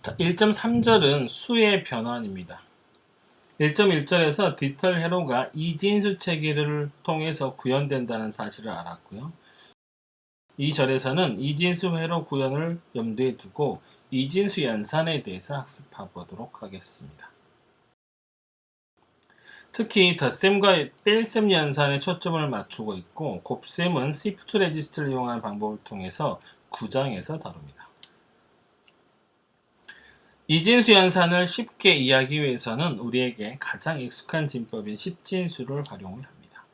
자, 1.3절은 수의 변환입니다. 1.1절에서 디지털 회로가 이진수 체계를 통해서 구현된다는 사실을 알았고요. 2절에서는 이진수 회로 구현을 염두에 두고 이진수 연산에 대해서 학습해 보도록 하겠습니다. 특히 덧셈과 뺄셈 연산에 초점을 맞추고 있고, 곱셈은 시프트 레지스트를 이용하는 방법을 통해서 9장에서 다룹니다. 이진수 연산을 쉽게 이해하기 위해서는 우리에게 가장 익숙한 진법인 십진수를 활용을 합니다.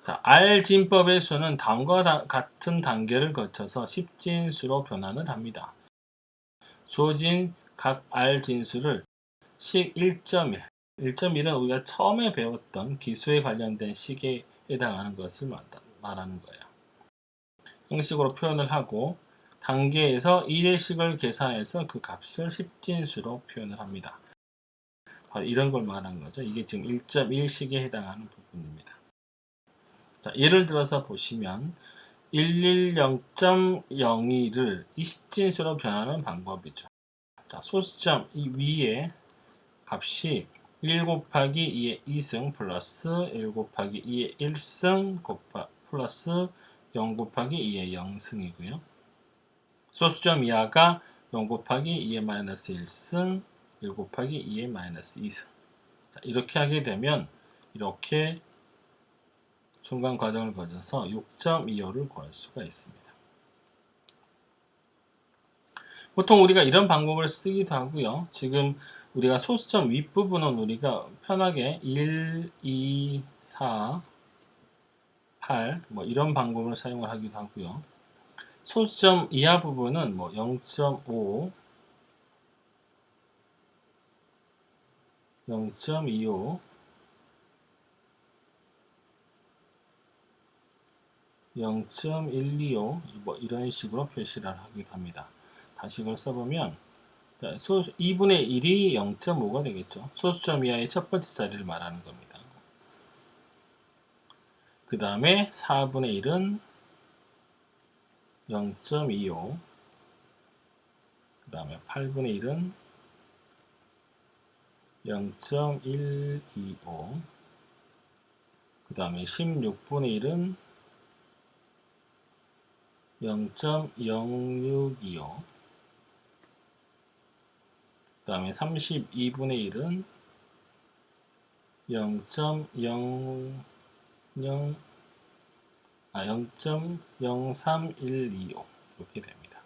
자, R진법의 수는 다음과 같은 단계를 거쳐서 십진수로 변환을 합니다. 주어진 각 R진수를 식 1.1, 1.1은 우리가 처음에 배웠던 기수에 관련된 식에 해당하는 것을 말하는 거예요. 형식으로 표현을 하고 단계에서 1의 식을 계산해서 그 값을 십진수로 표현을 합니다. 바로 이런 걸 말하는 거죠. 이게 지금 1.1식에 해당하는 부분입니다. 자, 예를 들어서 보시면 110.02를 20진수로 변하는 방법이죠. 자, 소수점 이 위에 값이 1 곱하기 2의 2승 플러스 1 곱하기 2의 1승 플러스 0 곱하기 2의 0승이고요. 소수점 이하가 0 곱하기 2의 마이너스 1승, 1 곱하기 2의 마이너스 2승. 자, 이렇게 하게 되면 이렇게 중간 과정을 거쳐서 6.25를 구할 수가 있습니다. 보통 우리가 이런 방법을 쓰기도 하고요. 지금 우리가 소수점 윗부분은 우리가 편하게 1, 2, 4, 8 뭐 이런 방법을 사용을 하기도 하고요. 소수점 이하 부분은 뭐 0.5, 0.25, 0.125 뭐 이런 식으로 표시를 하기도 합니다. 다시 이걸 써보면 2분의 1이 0.5가 되겠죠. 소수점 이하의 첫 번째 자리를 말하는 겁니다. 그 다음에 4분의 1은 0.25, 그 다음에 8분의 1은 0.125, 그 다음에 16분의 1은 0.0625, 그 다음에 32분의 1은 0.03125 이렇게 됩니다.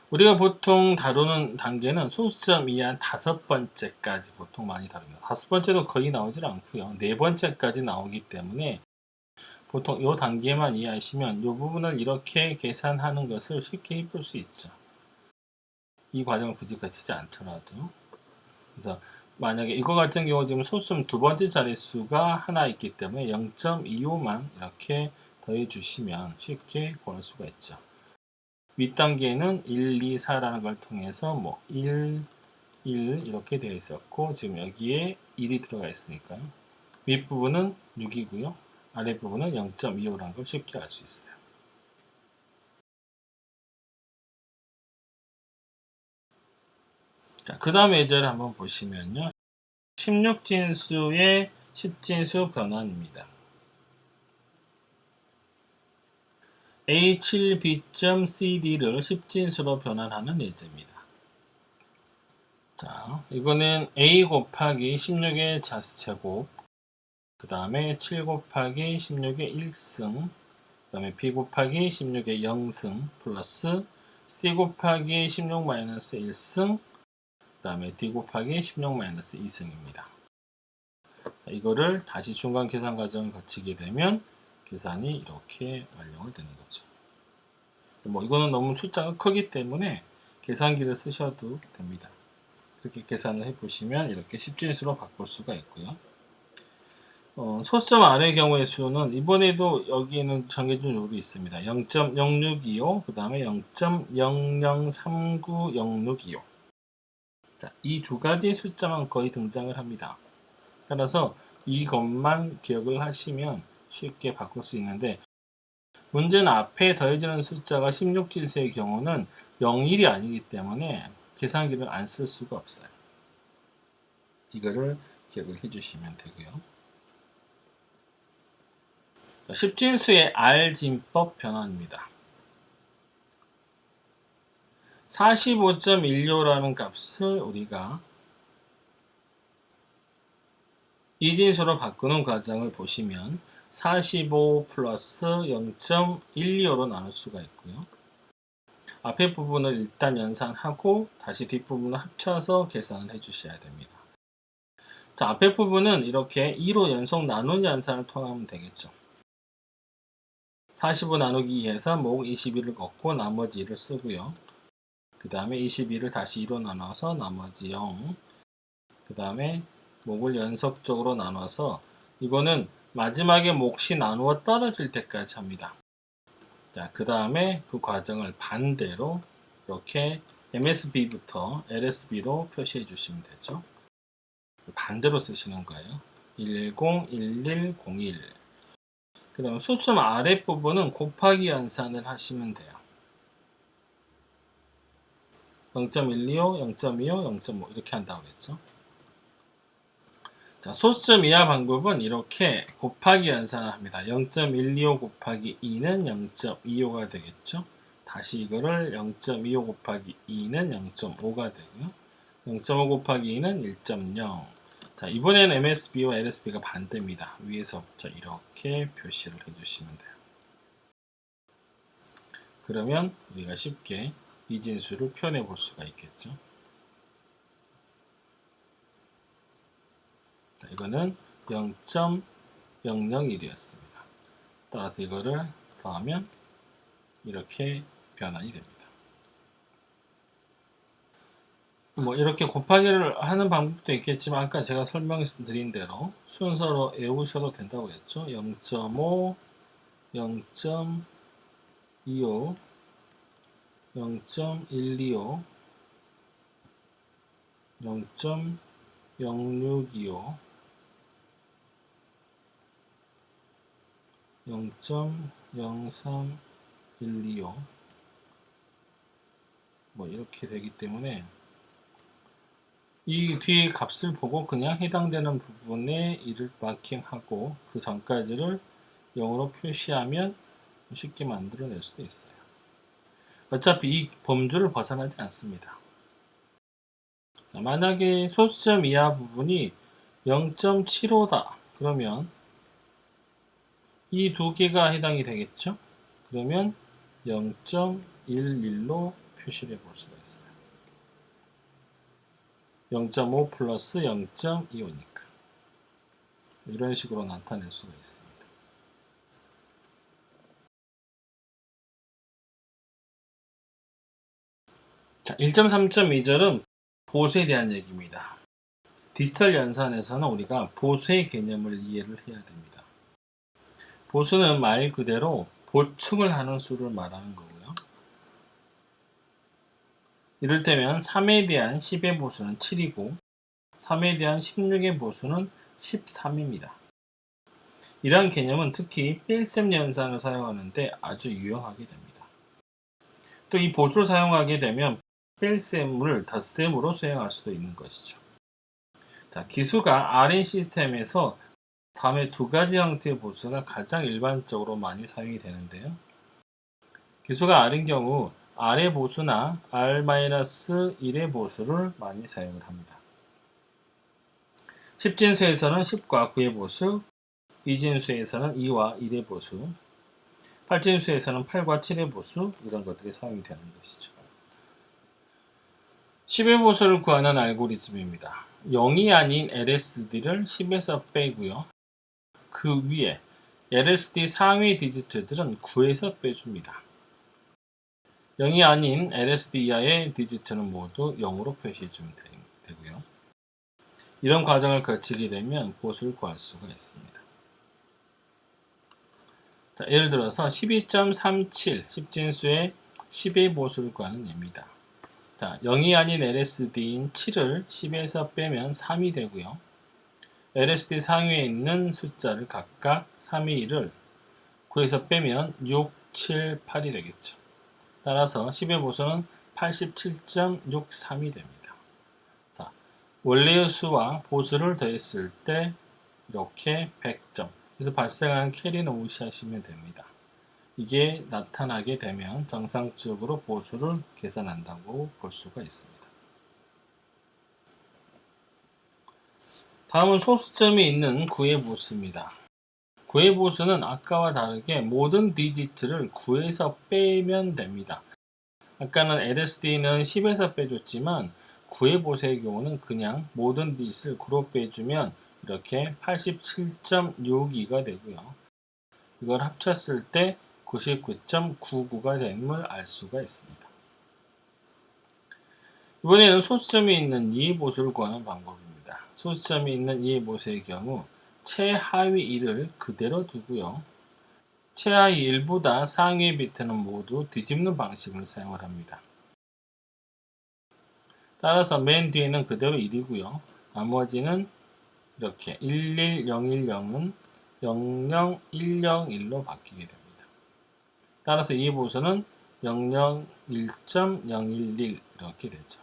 우리가 보통 다루는 단계는 소수점 이하 5번째까지 보통 많이 다룹니다. 5번째도 거의 나오질 않고요. 4번째까지 나오기 때문에 보통 이 단계만 이해하시면 이 부분을 이렇게 계산하는 것을 쉽게 해볼 수 있죠. 이 과정을 굳이 거치지 않더라도. 그래서 만약에 이거 같은 경우 지금 소수점 두 번째 자릿수가 하나 있기 때문에 0.25만 이렇게 더해 주시면 쉽게 구할 수가 있죠. 윗단계는 1, 2, 4라는 걸 통해서 뭐 1, 1 이렇게 되어 있었고 지금 여기에 1이 들어가 있으니까요. 윗부분은 6이고요. 아랫부분은 0.25라는 걸 쉽게 알 수 있어요. 자, 그 다음 예제를 한번 보시면요. 16진수의 10진수 변환입니다. A7B.CD를 10진수로 변환하는 예제입니다. 자, 이거는 A 곱하기 16의 자수제곱, 그 다음에 7 곱하기 16의 1승, 그 다음에 B 곱하기 16의 0승, 플러스 C 곱하기 16-1승, 그 다음에 D 곱하기 16-2승입니다. 이거를 다시 중간 계산 과정을 거치게 되면 계산이 이렇게 완료가 되는 거죠. 뭐 이거는 너무 숫자가 크기 때문에 계산기를 쓰셔도 됩니다. 이렇게 계산을 해보시면 이렇게 10진수로 바꿀 수가 있고요. 소수점 아래의 경우의 수는 이번에도 여기에는 정해준 룰이 있습니다. 0.0625, 그 다음에 0.00390625. 자, 이 두 가지 숫자만 거의 등장을 합니다. 따라서 이것만 기억을 하시면 쉽게 바꿀 수 있는데 문제는 앞에 더해지는 숫자가 16진수의 경우는 01이 아니기 때문에 계산기를 안 쓸 수가 없어요. 이거를 기억을 해주시면 되고요. 10진수의 R진법 변화입니다. 45.16라는 값을 우리가 이진수로 바꾸는 과정을 보시면 45 플러스 0.125로 나눌 수가 있고요. 앞에 부분을 일단 연산하고 다시 뒷부분을 합쳐서 계산을 해주셔야 됩니다. 자, 앞에 부분은 이렇게 2로 연속 나눈 연산을 통하면 되겠죠. 45 나누기 2에서 목 21을 걷고 나머지 1을 쓰고요. 그 다음에 22를 다시 2로 나눠서 나머지 0. 그 다음에 목을 연속적으로 나눠서 이거는 마지막에 몫이 나누어 떨어질 때까지 합니다. 자, 그 다음에 그 과정을 반대로 이렇게 MSB부터 LSB로 표시해 주시면 되죠. 반대로 쓰시는 거예요. 110, 1101. 그 다음에 소점 아랫부분은 곱하기 연산을 하시면 돼요. 0.125, 0.25, 0.5 이렇게 한다고 그랬죠. 자, 소수점 이하 방법은 이렇게 곱하기 연산을 합니다. 0.125 곱하기 2는 0.25가 되겠죠. 다시 이거를 0.25 곱하기 2는 0.5가 되고요. 0.5 곱하기 2는 1.0. 자, 이번에는 MSB와 LSB가 반대입니다. 위에서부터 이렇게 표시를 해주시면 돼요. 그러면 우리가 쉽게 이진수를 표현해 볼 수가 있겠죠. 자, 이거는 0.001이었습니다. 따라서 이거를 더하면 이렇게 변환이 됩니다. 뭐 이렇게 곱하기를 하는 방법도 있겠지만 아까 제가 설명드린 대로 순서로 외우셔도 된다고 했죠. 0.5, 0.25, 0.125, 0.0625, 0.03125 뭐 이렇게 되기 때문에 이 뒤에 값을 보고 그냥 해당되는 부분에 1을 마킹하고 그 전까지를 0으로 표시하면 쉽게 만들어낼 수도 있어요. 어차피 이 범주를 벗어나지 않습니다. 자, 만약에 소수점 이하 부분이 0.75다 그러면 이 두 개가 해당이 되겠죠? 그러면 0.11로 표시를 해볼 수가 있어요. 0.5 플러스 0.25니까 이런 식으로 나타낼 수가 있습니다. 자, 1.3.2절은 보수에 대한 얘기입니다. 디지털 연산에서는 우리가 보수의 개념을 이해를 해야 됩니다. 보수는 말 그대로 보충을 하는 수를 말하는 거고요. 이를테면 3에 대한 10의 보수는 7이고 3에 대한 16의 보수는 13입니다. 이러한 개념은 특히 필셈 연산을 사용하는데 아주 유용하게 됩니다. 또 이 보수를 사용하게 되면 필셈을 덧셈으로 수행할 수도 있는 것이죠. 자, 기수가 R인 시스템에서 다음에 두 가지 형태의 보수가 가장 일반적으로 많이 사용이 되는데요. 기수가 R인 경우 R의 보수나 R-1의 보수를 많이 사용을 합니다. 10진수에서는 10과 9의 보수, 2진수에서는 2와 1의 보수, 8진수에서는 8과 7의 보수 이런 것들이 사용이 되는 것이죠. 10의 보수를 구하는 알고리즘입니다. 0이 아닌 LSD를 10에서 빼고요. 그 위에 LSD 상위 디지트들은 9에서 빼줍니다. 0이 아닌 LSD 이하의 디지트는 모두 0으로 표시해주면 되고요. 이런 과정을 거치게 되면 보수를 구할 수가 있습니다. 자, 예를 들어서 12.37 10진수의 10의 보수를 구하는 예입니다. 자, 0이 아닌 LSD인 7을 10에서 빼면 3이 되고요. LSD 상위에 있는 숫자를 각각 3의 1을 9에서 빼면 6, 678이 되겠죠. 따라서 10의 보수는 87.63이 됩니다. 자, 원래의 수와 보수를 더했을 때 이렇게 100점. 그래서 발생한 캐리는 무시하시면 됩니다. 이게 나타나게 되면 정상적으로 보수를 계산한다고 볼 수가 있습니다. 다음은 소수점이 있는 9의 보수입니다. 9의 보수는 아까와 다르게 모든 디지트를 9에서 빼면 됩니다. 아까는 LSD는 10에서 빼줬지만 9의 보수의 경우는 그냥 모든 디지트를 9로 빼주면 이렇게 87.62가 되고요. 이걸 합쳤을 때 99.99가 됨을 알 수가 있습니다. 이번에는 소수점이 있는 2의 보수를 구하는 방법입니다. 소수점이 있는 2의 보수의 경우 최하위 1을 그대로 두고요. 최하위 1보다 상위 비트는 모두 뒤집는 방식을 사용을 합니다. 따라서 맨 뒤에는 그대로 1이고요. 나머지는 이렇게 11010은 00101로 바뀌게 됩니다. 따라서 이 보수는 001.011 이렇게 되죠.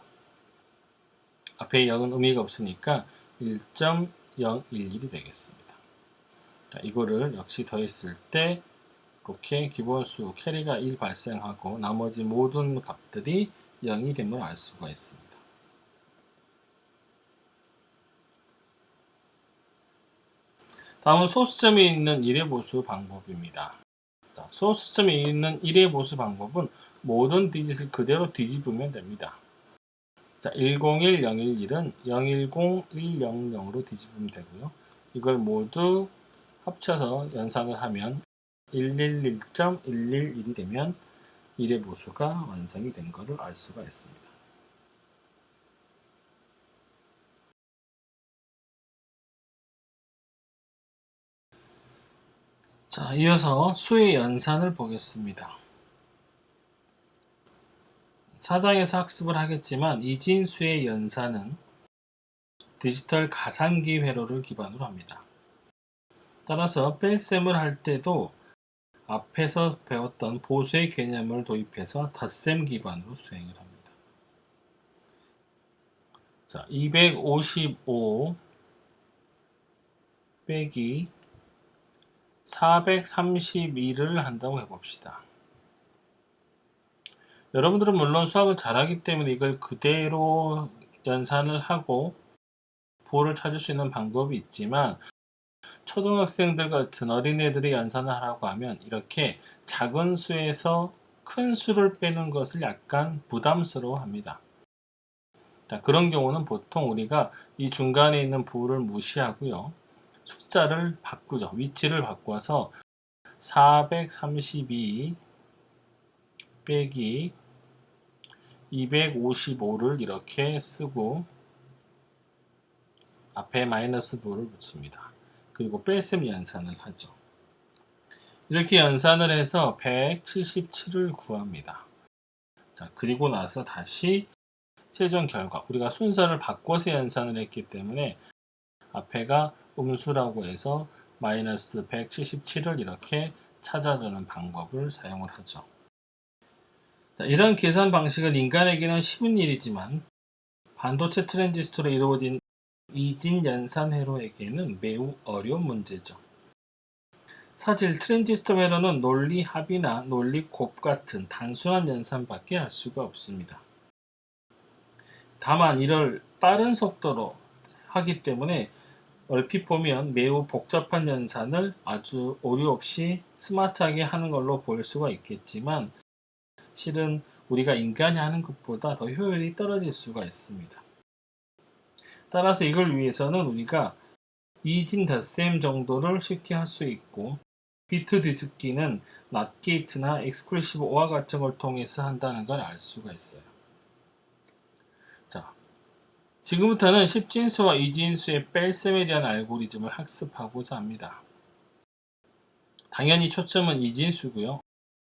앞에 0은 의미가 없으니까 1.011이 되겠습니다. 자, 이거를 역시 더했을 때 이렇게 기본수 캐리가 1 발생하고 나머지 모든 값들이 0이 됨을 알 수가 있습니다. 다음은 소수점이 있는 1의 보수 방법입니다. 자, 소수점이 있는 1의 보수 방법은 모든 디짓을 그대로 뒤집으면 됩니다. 자, 101011은 010100으로 뒤집으면 되고요. 이걸 모두 합쳐서 연산을 하면 111.111이 되면 1의 보수가 완성이 된 것을 알 수가 있습니다. 자, 이어서 수의 연산을 보겠습니다. 4장에서 학습을 하겠지만 이진수의 연산은 디지털 가상기 회로를 기반으로 합니다. 따라서 뺄셈을 할 때도 앞에서 배웠던 보수의 개념을 도입해서 덧셈 기반으로 수행을 합니다. 자, 255 빼기 432를 한다고 해봅시다. 여러분들은 물론 수학을 잘하기 때문에 이걸 그대로 연산을 하고 부호를 찾을 수 있는 방법이 있지만 초등학생들 같은 어린애들이 연산을 하라고 하면 이렇게 작은 수에서 큰 수를 빼는 것을 약간 부담스러워 합니다. 자, 그런 경우는 보통 우리가 이 중간에 있는 부호를 무시하고요. 숫자를 바꾸죠. 위치를 바꿔서 432 빼기 255를 이렇게 쓰고 앞에 마이너스 부호를 붙입니다. 그리고 뺄셈 연산을 하죠. 이렇게 연산을 해서 177을 구합니다. 자, 그리고 나서 다시 최종 결과, 우리가 순서를 바꿔서 연산을 했기 때문에 앞에가 음수라고 해서 마이너스 177을 이렇게 찾아주는 방법을 사용을 하죠. 자, 이런 계산 방식은 인간에게는 쉬운 일이지만 반도체 트랜지스터로 이루어진 이진 연산 회로에게는 매우 어려운 문제죠. 사실 트랜지스터 회로는 논리 합이나 논리 곱 같은 단순한 연산밖에 할 수가 없습니다. 다만 이를 빠른 속도로 하기 때문에 얼핏 보면 매우 복잡한 연산을 아주 오류 없이 스마트하게 하는 걸로 보일 수가 있겠지만 실은 우리가 인간이 하는 것보다 더 효율이 떨어질 수가 있습니다. 따라서 이걸 위해서는 우리가 이진 덧셈 정도를 쉽게 할 수 있고 비트 뒤집기는 낫 게이트나 엑스클루시브 OR 같은 걸 통해서 한다는 걸 알 수가 있어요. 자, 지금부터는 10진수와 2진수의 뺄셈에 대한 알고리즘을 학습하고자 합니다. 당연히 초점은 2진수고요.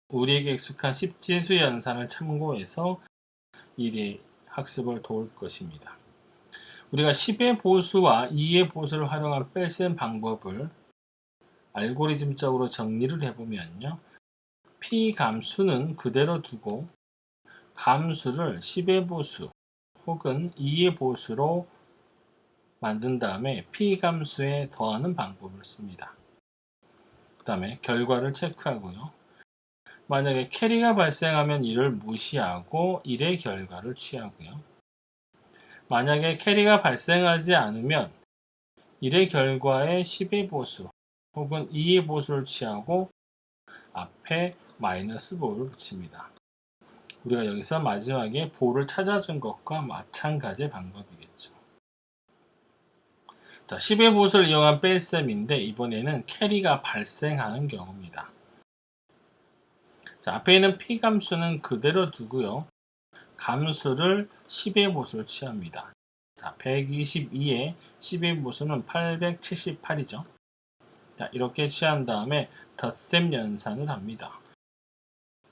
우리에게 익숙한 10진수 연산을 참고해서 이 학습을 도울 것입니다. 우리가 10의 보수와 2의 보수를 활용한 뺄셈 방법을 알고리즘적으로 정리를 해보면요. p 감수는 그대로 두고 감수를 10의 보수 혹은 2의 보수로 만든 다음에 p 감수에 더하는 방법을 씁니다. 그 다음에 결과를 체크하고요. 만약에 캐리가 발생하면 이를 무시하고 1의 결과를 취하고요. 만약에 캐리가 발생하지 않으면 1의 결과에 10의 보수 혹은 2의 보수를 취하고 앞에 마이너스 보를 붙입니다. 우리가 여기서 마지막에 보를 찾아준 것과 마찬가지 방법이겠죠. 자, 10의 보수를 이용한 뺄셈인데 이번에는 캐리가 발생하는 경우입니다. 자, 앞에 있는 p 감수는 그대로 두고요. 감수를 10의 보수를 취합니다. 자, 122에 10의 보수는 878이죠. 자, 이렇게 취한 다음에 덧셈 연산을 합니다.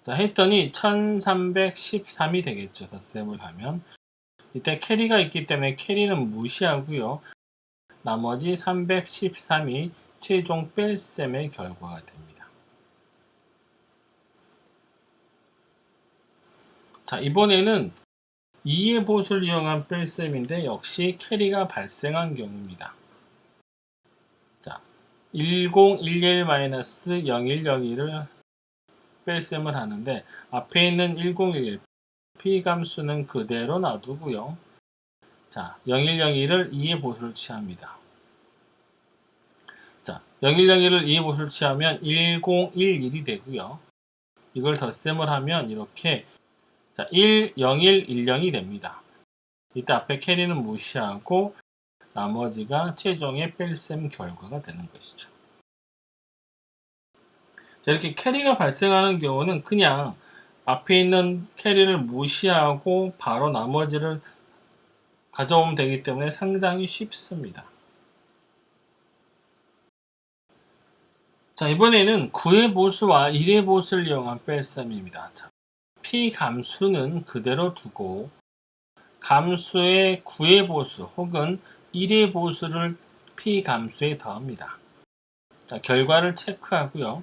자, 했더니 1313이 되겠죠. 덧셈을 하면. 이때 캐리가 있기 때문에 캐리는 무시하고요. 나머지 313이 최종 뺄셈의 결과가 됩니다. 자, 이번에는 2의 보수를 이용한 뺄셈인데 역시 캐리가 발생한 경우입니다. 자, 1011-0101을 뺄셈을 하는데 앞에 있는 1011 p 감수는 그대로 놔두고요. 자, 0101을 2의 보수를 취합니다. 자, 0101을 2의 보수를 취하면 1011이 되고요. 이걸 덧셈을 하면 이렇게 자, 10110이 됩니다. 이때 앞에 캐리는 무시하고 나머지가 최종의 뺄셈 결과가 되는 것이죠. 자, 이렇게 캐리가 발생하는 경우는 그냥 앞에 있는 캐리를 무시하고 바로 나머지를 가져오면 되기 때문에 상당히 쉽습니다. 자, 이번에는 9의 보수와 1의 보수를 이용한 뺄셈입니다. 자, p 감수는 그대로 두고 감수의 9의 보수 혹은 1의 보수를 p 감수에 더합니다. 자, 결과를 체크하고요.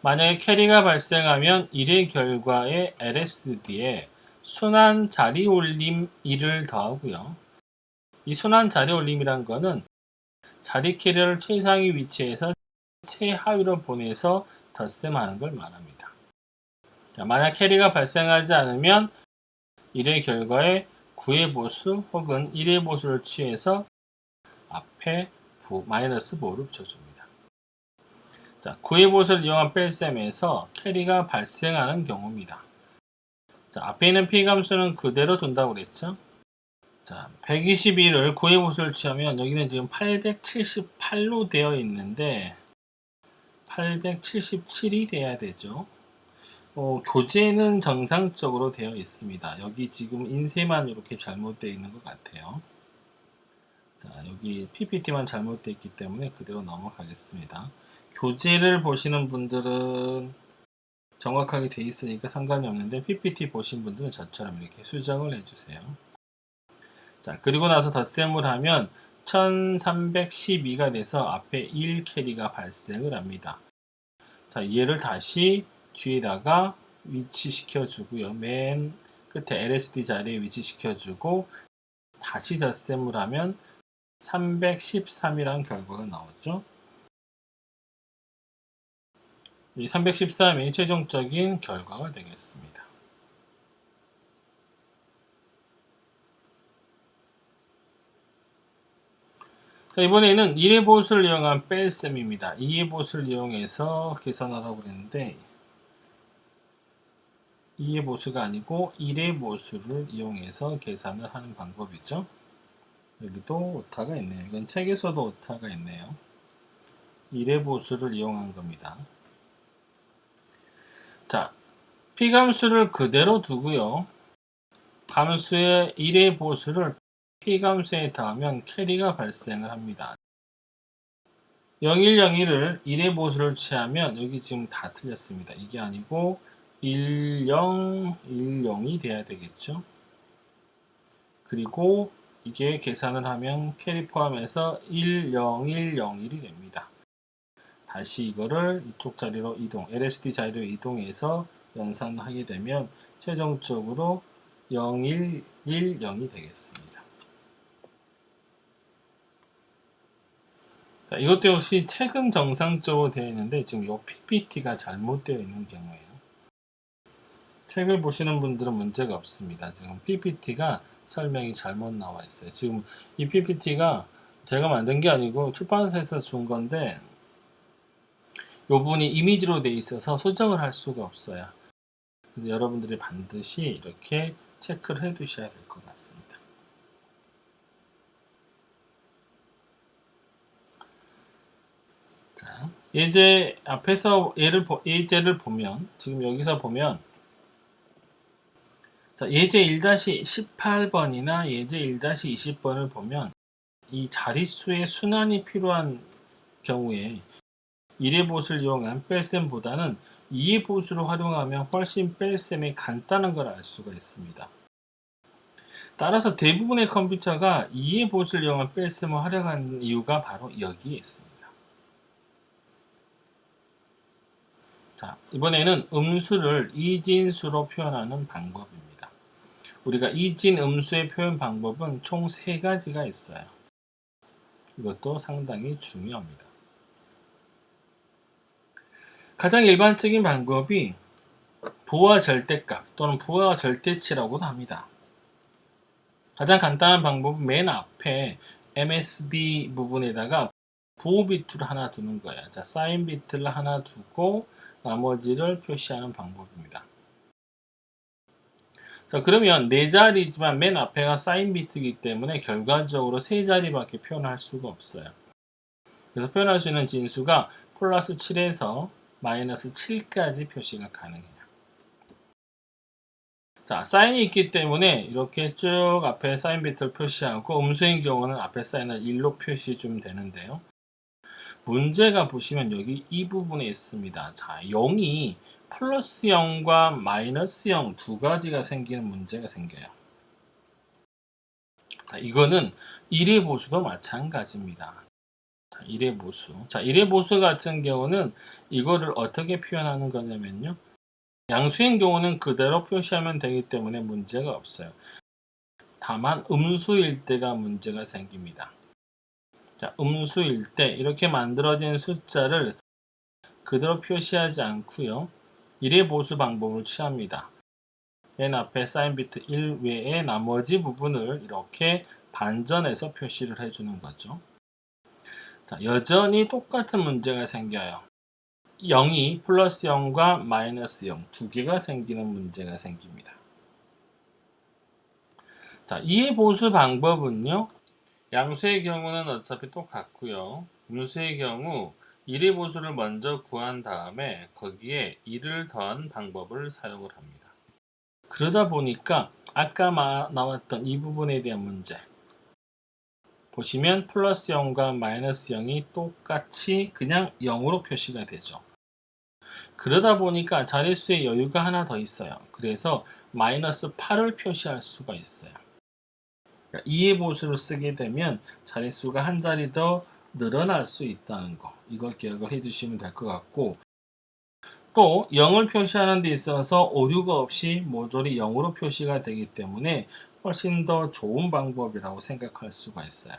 만약에 캐리가 발생하면 1의 결과에 LSD에 순환 자리 올림 1을 더하고요. 이 순환 자리 올림이란 거는 자리 캐리를 최상위 위치에서 최하위로 보내서 덧셈하는 걸 말합니다. 자, 만약 캐리가 발생하지 않으면 1의 결과에 9의 보수 혹은 1의 보수를 취해서 앞에 마이너스 보를 붙여줍니다. 자, 9의 보수를 이용한 뺄셈에서 캐리가 발생하는 경우입니다. 자, 앞에 있는 p 감수는 그대로 둔다고 그랬죠? 자, 121을 9의 보수를 취하면 여기는 지금 878로 되어 있는데 877이 돼야 되죠. 교재는 정상적으로 되어 있습니다. 여기 지금 인쇄만 이렇게 잘못되어 있는 것 같아요. 자, 여기 PPT만 잘못되어 있기 때문에 그대로 넘어가겠습니다. 교재를 보시는 분들은 정확하게 되어 있으니까 상관이 없는데 PPT 보신 분들은 저처럼 이렇게 수정을 해주세요. 자, 그리고 나서 덧셈을 하면 1312가 돼서 앞에 1 캐리가 발생을 합니다. 자, 얘를 다시 뒤에다가 위치시켜 주고요. 맨 끝에 LSD 자리에 위치시켜 주고 다시 덧셈을 하면 313이라는 결과가 나오죠. 이 313이 최종적인 결과가 되겠습니다. 자, 이번에는 1의 보수를 이용한 뺄셈입니다. 2의 보수를 이용해서 계산하라고 그랬는데 2의 보수가 아니고 1의 보수를 이용해서 계산을 하는 방법이죠. 여기도 오타가 있네요. 이건 책에서도 오타가 있네요. 1의 보수를 이용한 겁니다. 자, p감수를 그대로 두고요. 감수의 1의 보수를 p감수에 더하면 캐리가 발생을 합니다. 0101을 1의 보수를 취하면 여기 지금 다 틀렸습니다. 이게 아니고 1010이 돼야 되겠죠. 그리고 이게 계산을 하면 캐리 포함해서 10101이 됩니다. 다시 이거를 이쪽 자리로 이동, LSD 자리로 이동해서 연산하게 되면 최종적으로 0, 1, 1, 0이 되겠습니다. 자, 이것도 역시 책은 정상적으로 되어 있는데 지금 이 PPT가 잘못되어 있는 경우에요. 책을 보시는 분들은 문제가 없습니다. 지금 PPT가 설명이 잘못 나와 있어요. 지금 이 PPT가 제가 만든 게 아니고 출판사에서 준 건데 이 부분이 이미지로 되어 있어서 수정을 할 수가 없어요. 그래서 여러분들이 반드시 이렇게 체크를 해 두셔야 될 것 같습니다. 자, 예제 앞에서 예제를 보면 지금 여기서 보면 자, 예제 1-18번이나 예제 1-20번을 보면 이 자릿수의 순환이 필요한 경우에 1의 보수를 이용한 뺄셈보다는 2의 보수를 활용하면 훨씬 뺄셈이 간단한 걸 알 수가 있습니다. 따라서 대부분의 컴퓨터가 2의 보수를 이용한 뺄셈을 활용하는 이유가 바로 여기에 있습니다. 자, 이번에는 음수를 이진수로 표현하는 방법입니다. 우리가 이진 음수의 표현 방법은 총 3가지가 있어요. 이것도 상당히 중요합니다. 가장 일반적인 방법이 부하 절대값 또는 부하 절대치라고도 합니다. 가장 간단한 방법은 맨 앞에 MSB 부분에다가 부호 비트를 하나 두는 거예요. 자, 사인 비트를 하나 두고 나머지를 표시하는 방법입니다. 자, 그러면 4자리지만 맨 앞에가 사인 비트이기 때문에 결과적으로 3자리밖에 표현할 수가 없어요. 그래서 표현할 수 있는 진수가 플러스 7에서 마이너스 7까지 표시가 가능해요. 자, 사인이 있기 때문에 이렇게 쭉 앞에 사인 비트를 표시하고 음수인 경우는 앞에 사인을 1로 표시해 주면 되는데요. 문제가 보시면 여기 이 부분에 있습니다. 자, 0이 플러스 0과 마이너스 0 두 가지가 생기는 문제가 생겨요. 자, 이거는 1의 보수도 마찬가지입니다. 자, 1의 보수. 자, 1의 보수 같은 경우는 이거를 어떻게 표현하는 거냐면요. 양수인 경우는 그대로 표시하면 되기 때문에 문제가 없어요. 다만 음수일 때가 문제가 생깁니다. 자, 음수일 때 이렇게 만들어진 숫자를 그대로 표시하지 않고요. 1의 보수 방법을 취합니다. 맨 앞에 사인 비트 1 외에 나머지 부분을 이렇게 반전해서 표시를 해주는 거죠. 자, 여전히 똑같은 문제가 생겨요. 0이 플러스 0과 마이너스 0 두 개가 생기는 문제가 생깁니다. 자, 2의 보수 방법은요. 양수의 경우는 어차피 똑같고요. 음수의 경우 1의 보수를 먼저 구한 다음에 거기에 1을 더한 방법을 사용을 합니다. 그러다 보니까 아까 나왔던 이 부분에 대한 문제 보시면 플러스 0과 마이너스 0이 똑같이 그냥 0으로 표시가 되죠. 그러다 보니까 자릿수의 여유가 하나 더 있어요. 그래서 마이너스 8을 표시할 수가 있어요. 2의 보수를 쓰게 되면 자릿수가 한 자리 더 늘어날 수 있다는 거. 이걸 기억을 해주시면 될 것 같고 또 0을 표시하는 데 있어서 오류가 없이 모조리 0으로 표시가 되기 때문에 훨씬 더 좋은 방법이라고 생각할 수가 있어요.